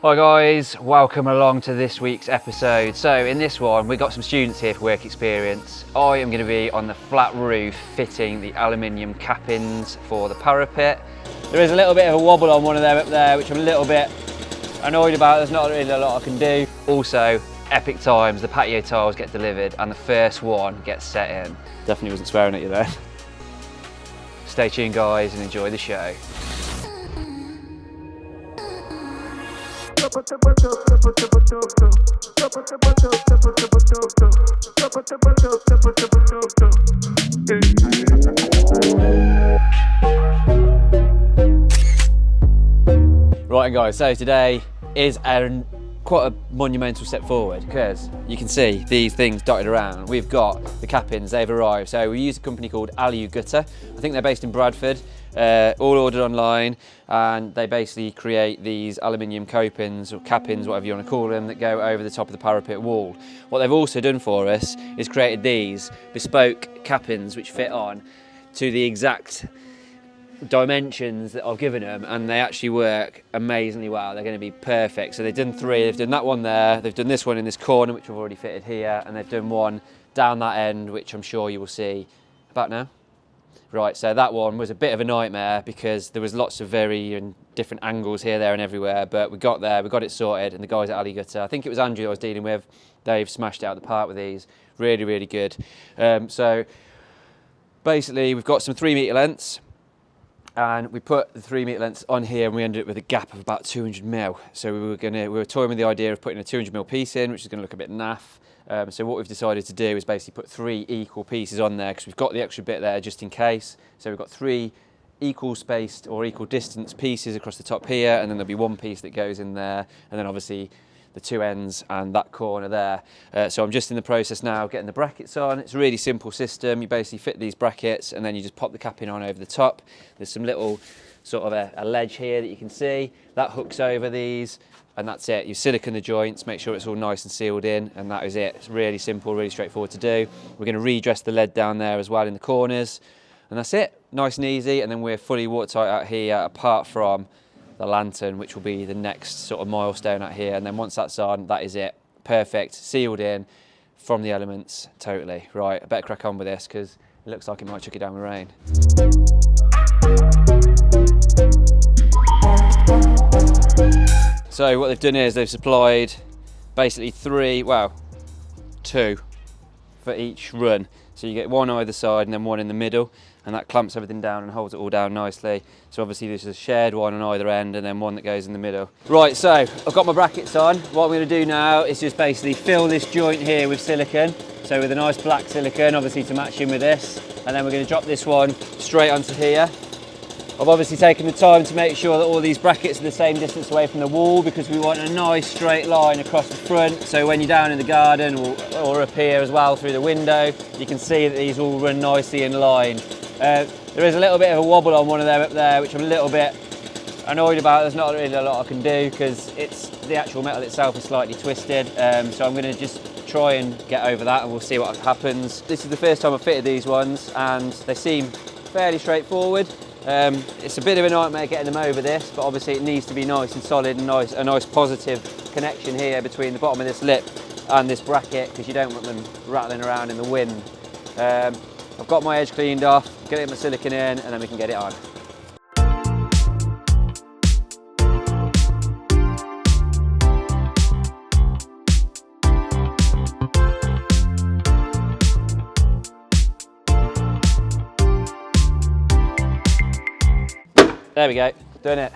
Hi guys, welcome along to this week's episode. So in this one, we've got some students here for work experience. I am going to be on the flat roof fitting the aluminium cappings for the parapet. There is a little bit of a wobble on one of them up there, which I'm a little bit annoyed about. There's not really a lot I can do. Also, epic times, the patio tiles get delivered and the first one gets set in. Definitely wasn't swearing at you there. Stay tuned guys and enjoy the show. Right guys, so today is quite a monumental step forward because you can see these things dotted around. We've got the cappings, they've arrived. So we use a company called Aluminium. I think they're based in Bradford, all ordered online, and they basically create these aluminium copings or cappings, whatever you want to call them, that go over the top of the parapet wall. What they've also done for us is created these bespoke cappings which fit on to the exact dimensions that I've given them, and they actually work amazingly well. They're going to be perfect. So they've done three. They've done that one there, they've done this one in this corner which I've already fitted here, and they've done one down that end which I'm sure you will see about now. Right, so that one was a bit of a nightmare because there was lots of very different angles here, there and everywhere, but we got there, we got it sorted, and the guys at Aluminium, I think it was Andrew I was dealing with, they've smashed it out of the park with these. Really, really good. So basically we've got some 3 metre lengths, and we put the 3 metre lengths on here, and we ended up with a gap of about 200 mil. So we were toying with the idea of putting a 200 mil piece in, which is going to look a bit naff. So what we've decided to do is basically put 3 equal pieces on there because we've got the extra bit there just in case. So we've got 3 equal spaced or equal distance pieces across the top here, and then there'll be 1 piece that goes in there, and then obviously the 2 ends and that corner there. So I'm just in the process now of getting the brackets on. It's a really simple system. You basically fit these brackets and then you just pop the capping on over the top. There's some little sort of a ledge here that you can see. That hooks over these, and that's it. You silicone the joints, make sure it's all nice and sealed in, and that is it. It's really simple, really straightforward to do. We're going to redress the lead down there as well in the corners, and that's it. Nice and easy, and then we're fully watertight out here apart from the lantern, which will be the next sort of milestone out here, and then once that's on, that is it. Perfect, sealed in from the elements, totally. Right, I better crack on with this because it looks like it might chuck it down with rain. So what they've done is they've supplied basically 2 for each run. So you get 1 either side and then 1 in the middle, and that clamps everything down and holds it all down nicely. So obviously there's a shared one on either end and then 1 that goes in the middle. Right, so I've got my brackets on. What I'm going to do now is just basically fill this joint here with silicone. So with a nice black silicone, obviously to match in with this. And then we're going to drop this one straight onto here. I've obviously taken the time to make sure that all these brackets are the same distance away from the wall because we want a nice straight line across the front. So when you're down in the garden or up here as well through the window, you can see that these all run nicely in line. There is a little bit of a wobble on one of them up there, which I'm a little bit annoyed about. There's not really a lot I can do because the actual metal itself is slightly twisted. So I'm going to just try and get over that, and we'll see what happens. This is the first time I've fitted these ones, and they seem fairly straightforward. It's a bit of a nightmare getting them over this, but obviously it needs to be nice and solid and a nice positive connection here between the bottom of this lip and this bracket, because you don't want them rattling around in the wind. I've got my edge cleaned off, get my silicone in, and then we can get it on. There we go, done it.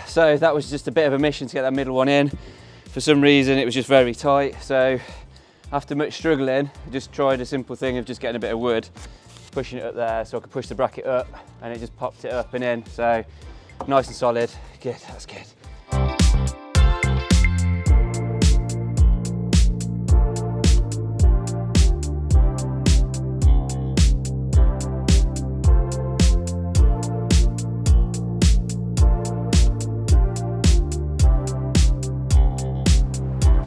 So that was just a bit of a mission to get that middle one in. For some reason it was just very tight, so after much struggling, I just tried a simple thing of just getting a bit of wood, pushing it up there so I could push the bracket up, and it just popped it up and in. So nice and solid, good, that's good.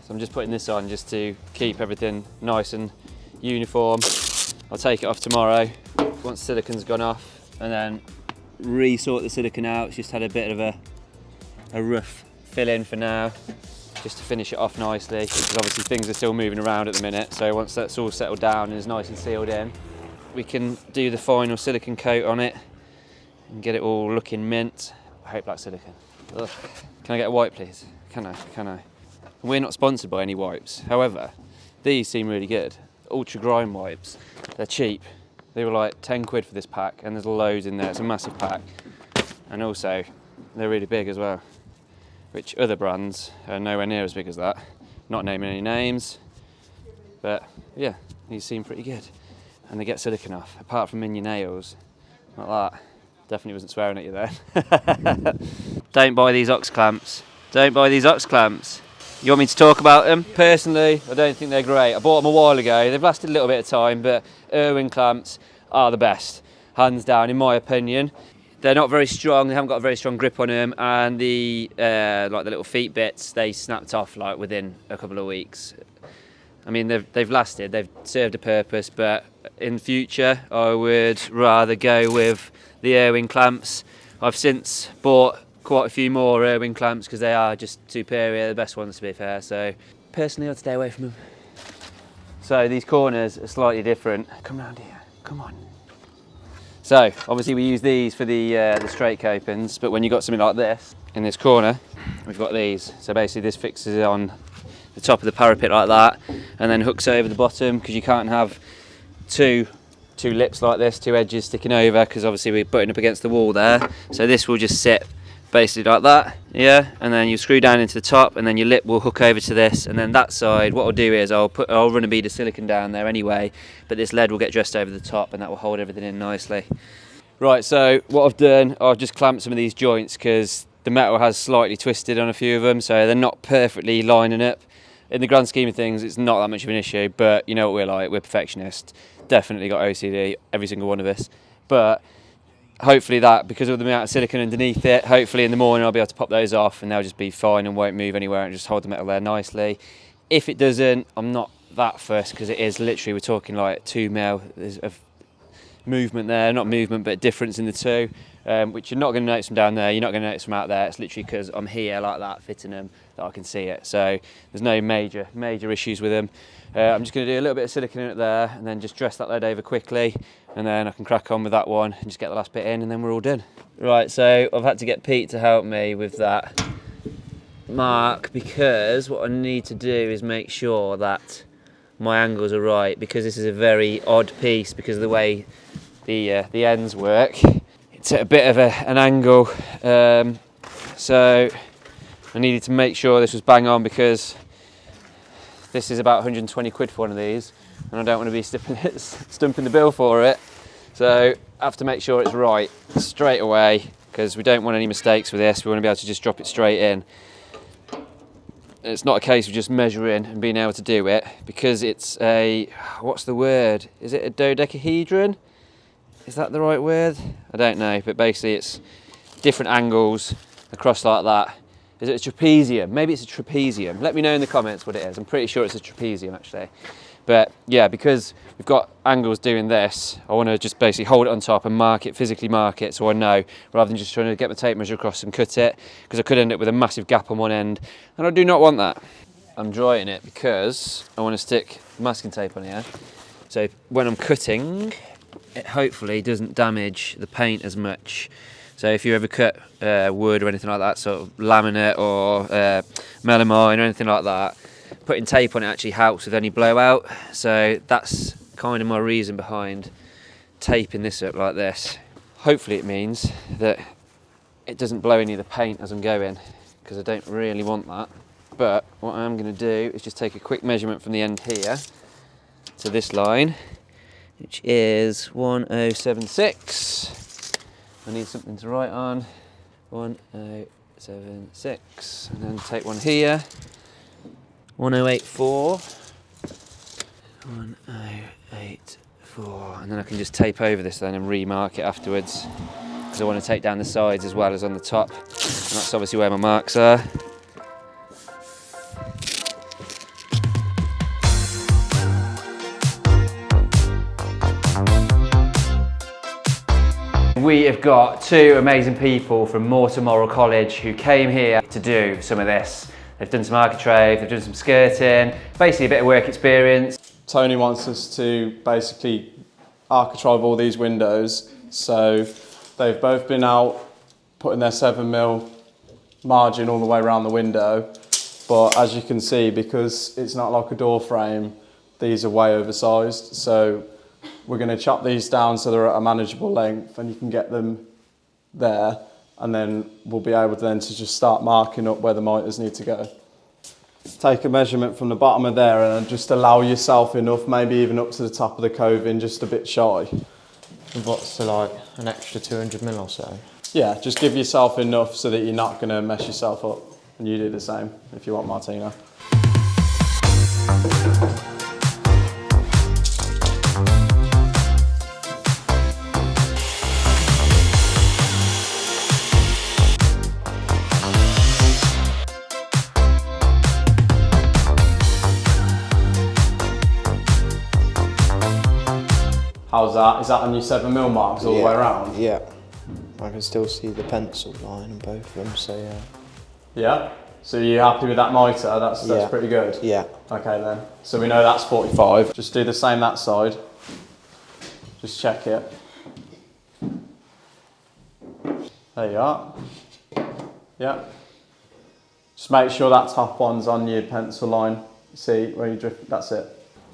I'm just putting this on just to keep everything nice and uniform. I'll take it off tomorrow once silicone's gone off, and then re-sort the silicone out. It's just had a bit of a rough fill in for now, just to finish it off nicely, because obviously things are still moving around at the minute. So once that's all settled down and is nice and sealed in, we can do the final silicone coat on it and get it all looking mint. I hate black silicone. Ugh. Can I get a wipe, please? Can I? We're not sponsored by any wipes. However, these seem really good. Ultra Grime wipes. They're cheap. They were like 10 quid for this pack, and there's loads in there. It's a massive pack. And also, they're really big as well, which other brands are nowhere near as big as that. Not naming any names, but yeah, these seem pretty good. And they get silicone off, apart from in your nails. Like that. Definitely wasn't swearing at you there. Don't buy these ox clamps. Don't buy these ox clamps. You want me to talk about them? Personally, I don't think they're great. I bought them a while ago. They've lasted a little bit of time, but Irwin clamps are the best, hands down, in my opinion. They're not very strong. They haven't got a very strong grip on them, and the like the little feet bits, they snapped off like within a couple of weeks. I mean, they've lasted. They've served a purpose, but in future, I would rather go with the Irwin clamps. I've since bought quite a few more Irwin clamps because they are just superior, the best ones to be fair. So personally, I'd stay away from them. So these corners are slightly different. Come round here, come on. So obviously we use these for the straight copings, but when you've got something like this in this corner, we've got these. So basically this fixes on the top of the parapet like that, and then hooks over the bottom, because you can't have two lips like this, two edges sticking over, because obviously we're butting up against the wall there. So this will just sit basically like that, yeah, and then you screw down into the top, and then your lip will hook over to this, and then that side, what I'll do is I'll run a bead of silicone down there anyway, but this lead will get dressed over the top, and that will hold everything in nicely. Right, so what I've done, I've just clamped some of these joints because the metal has slightly twisted on a few of them, so they're not perfectly lining up. In the grand scheme of things, it's not that much of an issue, but you know what we're like, we're perfectionists. Definitely got OCD, every single one of us. But hopefully that, because of the amount of silicone underneath it, hopefully in the morning I'll be able to pop those off and they'll just be fine and won't move anywhere and just hold the metal there nicely. If it doesn't, I'm not that fussed, because it is literally, we're talking like 2 mil of movement there, not movement, but difference in the two, which you're not going to notice from down there, you're not going to notice from out there. It's literally because I'm here like that, fitting them, that I can see it. So there's no major issues with them. I'm just going to do a little bit of silicone in it there, and then just dress that lead over quickly, and then I can crack on with that one and just get the last bit in, and then we're all done. Right, so I've had to get Pete to help me with that mark, because what I need to do is make sure that my angles are right, because this is a very odd piece because of the way the ends work. It's at a bit of an angle, so I needed to make sure this was bang on, because this is about 120 quid for one of these, and I don't want to be stumping the bill for it. So I have to make sure it's right straight away, because we don't want any mistakes with this. We want to be able to just drop it straight in. It's not a case of just measuring and being able to do it, because it's a, what's the word? Is it a dodecahedron? Is that the right word? I don't know, but basically it's different angles across like that. Is it a trapezium? Maybe it's a trapezium. Let me know in the comments what it is. I'm pretty sure it's a trapezium actually. But yeah, because we've got angles doing this, I want to just basically hold it on top and mark it, physically mark it, so I know, rather than just trying to get my tape measure across and cut it, because I could end up with a massive gap on one end, and I do not want that. I'm drying it because I want to stick masking tape on here, so when I'm cutting, it hopefully doesn't damage the paint as much. So if you ever cut wood or anything like that, sort of laminate or melamine or anything like that, putting tape on it actually helps with any blowout. So that's kind of my reason behind taping this up like this. Hopefully it means that it doesn't blow any of the paint as I'm going, because I don't really want that. But what I'm going to do is just take a quick measurement from the end here to this line, which is 1076. I need something to write on. 1076, and then take one here. 1084. 1084, and then I can just tape over this then and remark it afterwards, because I want to take down the sides as well as on the top, and that's obviously where my marks are. we have got two amazing people from Moreton Morrell College who came here to do some of this. They've done some Architrave, they've done some skirting, basically a bit of work experience. Tony wants us to basically Architrave all these windows. So they've both been out putting their 7mm margin all the way around the window. But as you can see, because it's not like a door frame, these are way oversized. So we're going to chop these down so they're at a manageable length and you can get them there. And then we'll be able to just start marking up where the miters need to go. Take a measurement from the bottom of there and just allow yourself enough, maybe even up to the top of the coving, just a bit shy. What's like an extra 200mm or so? Yeah, just give yourself enough so that you're not going to mess yourself up. And you do the same if you want, Martina. How's that? Is that on your 7mm marks all the way around? Yeah. I can still see the pencil line on both of them, so yeah. Yeah? So you're happy with that mitre? That's pretty good? Yeah. Okay then. So we know that's 45. Just do the same that side. Just check it. There you are. Yeah. Just make sure that top one's on your pencil line. See where you drift, that's it.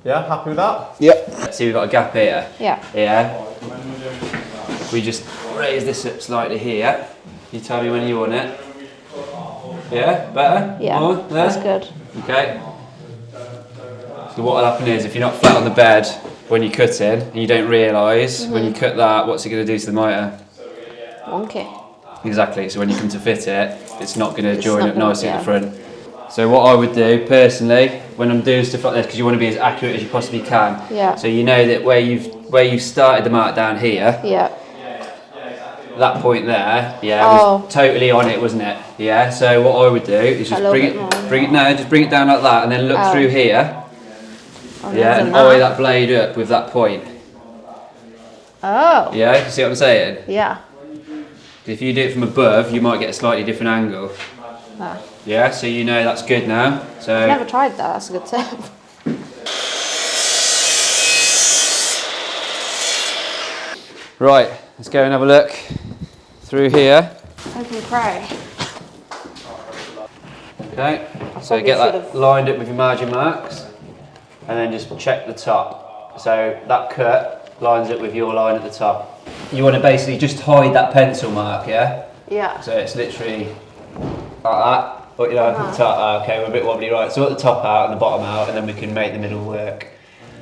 Yeah, happy with that? Yep. See, we've got a gap here. Yeah. Yeah. We just raise this up slightly here. You tell me when you want it. Yeah, better? Yeah, more, there? that's good. Okay. So what will happen is, if you're not flat on the bed when you're cutting, and you don't realise, when you cut that, what's it going to do to the mitre? Wonky. Exactly, so when you come to fit it, it's not going to join up not gonna- nicely at the front. So what I would do, personally, when I'm doing stuff like this, because you want to be as accurate as you possibly can, Yeah. so you know that where you've started the mark down here, Yeah. that point there, yeah, Oh. was totally on it, wasn't it? Yeah. So what I would do is just little bring bit it, more. just bring it down like that, and then look Oh. through here, Oh, yeah, there's and a eye mark. that blade up with that point. Oh. Yeah, you see what I'm saying? Yeah. If you do it from above, you might get a slightly different angle. Ah. Yeah, so you know that's good now. So I've never tried that. That's a good tip. right, let's go and have a look through here. Open pray. Okay, so probably get that should've- lined up with your margin marks, and then just check the top. So that cut lines up with your line at the top. You want to basically just hide that pencil mark, yeah? Yeah. So it's literally like that. But you know, at the top, okay, we're a bit wobbly, right? So at the top out and the bottom out, and then we can make the middle work.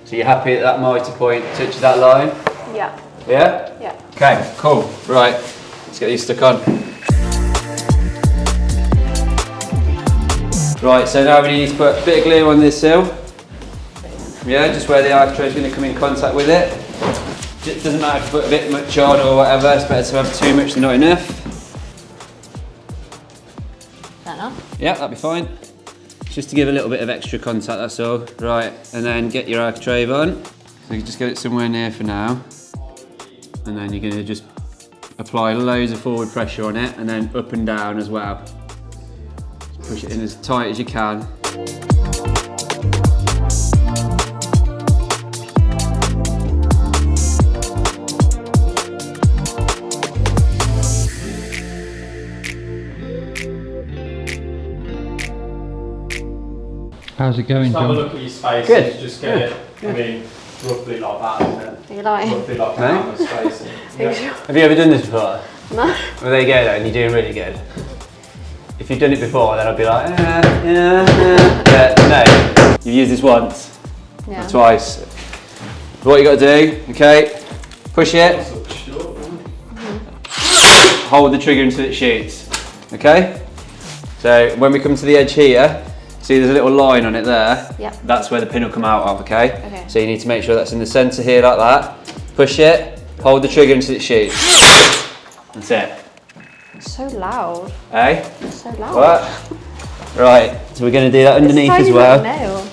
So you're happy that that mitre point touches that line? Yeah. Yeah? Yeah. Okay, cool. Right, let's get these stuck on. Right, so now we need to put a bit of glue on this sill. Yeah, just where the Architrave is going to come in contact with it. It doesn't matter if you put a bit much on or whatever, it's better to have too much than not enough. Fair enough. Yeah, that'll be fine. Just to give a little bit of extra contact, that's all. Right, and then get your Architrave on. So you just get it somewhere near for now. And then you're going to just apply loads of forward pressure on it, and then up and down as well. Just push it in as tight as you can. How's it going, Just have a John? look at your spaces, Good. just get it, I mean, roughly like that, isn't it? You like? Roughly like Okay. that with spacing. Yeah. Have you ever done this before? No. Well, there you go then, you're doing really good. If you've done it before, then I'd be like, but no, you've used this once, Yeah. or twice. What you got to do, okay, push it, hold the trigger until it shoots, okay? So when we come to the edge here, see there's a little line on it there? Yeah. That's where the pin will come out of, okay? Okay. So you need to make sure that's in the centre here like that. Push it, hold the trigger until it shoots. That's it. It's so loud. Eh? It's so loud. What? Right, so we're going to do that underneath It's as tiny well. little nail.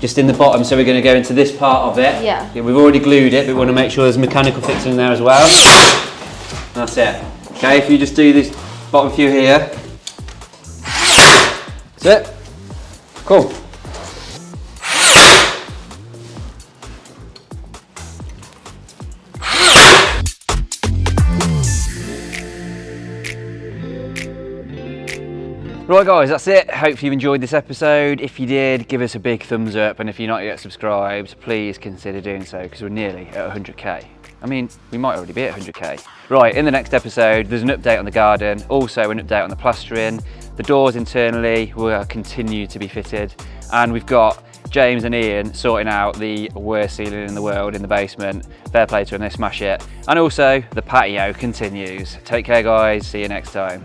just in the bottom, so we're going to go into this part of it. Yeah. We've already glued it, but we want to make sure there's a mechanical fixing in there as well. That's it. Okay, if you just do this bottom few here. That's it. Cool. Right guys, that's it. Hope you enjoyed this episode. If you did, give us a big thumbs up, and if you're not yet subscribed, please consider doing so, because we're nearly at 100k. I mean, we might already be at 100k. Right, in the next episode, there's an update on the garden, also an update on the plastering. The doors internally will continue to be fitted, and we've got James and Ian sorting out the worst ceiling in the world in the basement. Fair play to them, they smash it. And also, the patio continues. Take care guys, see you next time.